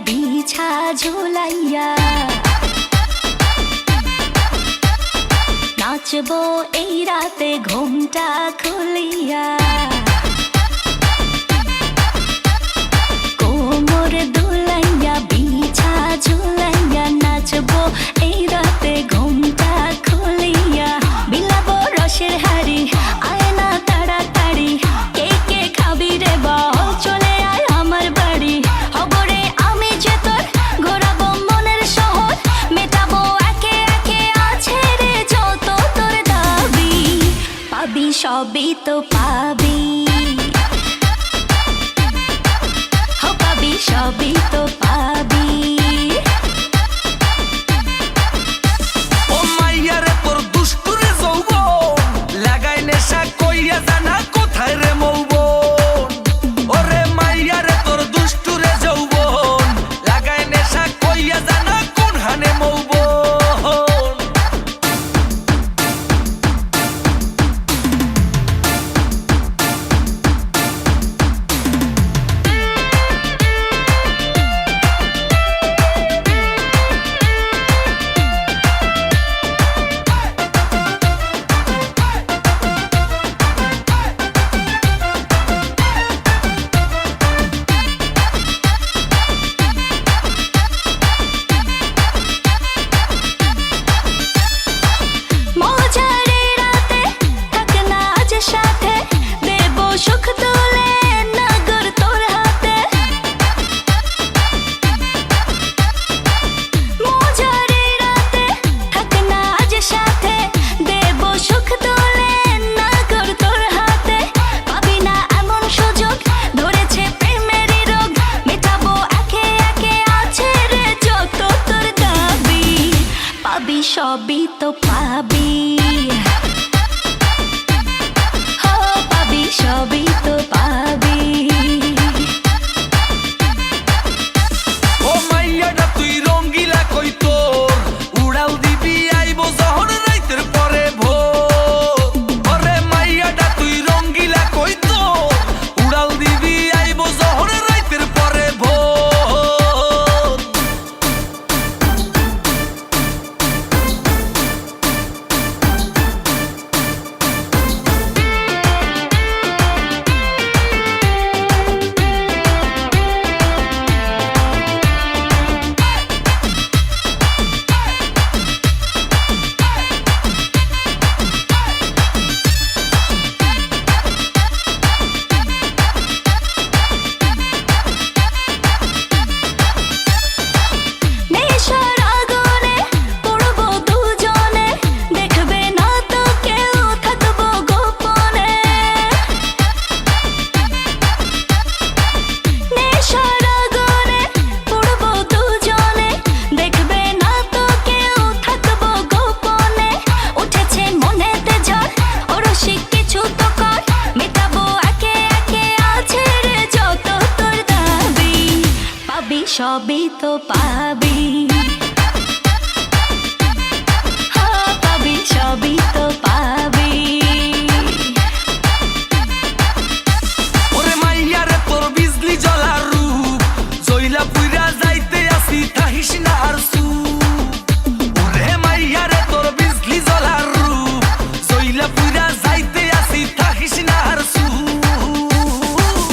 বিছা ঝুলাইয়া নাচবো এই রাতে ঘুমটা খুলিয়া কোমর দুলাইয়া বিছা ঝুলাইয়া নাচবো এই রাতে ঘুমটা খুলিয়া বিলাবো রসের হাড়ি আয় না তাড়াতাড়ি কে কে খাবি রে বল চলে আয় আমার বাড়ি হবরে আমি যে তোর ঘোরাবো মনের শহর মেটাবো একে একে আছে রে যত তোর দাবি পাবি সবই তো পাবি পাবি সবই তো পাবি ও মাইয়ারে তোর দুষ্টুরে যৌবন লাগাই নেশা কইয়া জানা কোথায় রে মৌবন ওরে মাইয়ারে তোর দুষ্টুরে যৌবন লাগাই নেশা কইয়া জানা কোন হানে মৌবন সবই তো পাবি পাবি সবই তো পাবি ও মাইয়াটা তুই রঙ্গিলা কই তোর উড়াল দিবি আইবো যখন রাইতের পরে ভোর ওরে মাইয়াটা তুই রঙ্গিলা কই তোর উড়াল দিবি আইবো যখন রাইতের পরে ভোর সবই তো পাবি পাবি সবই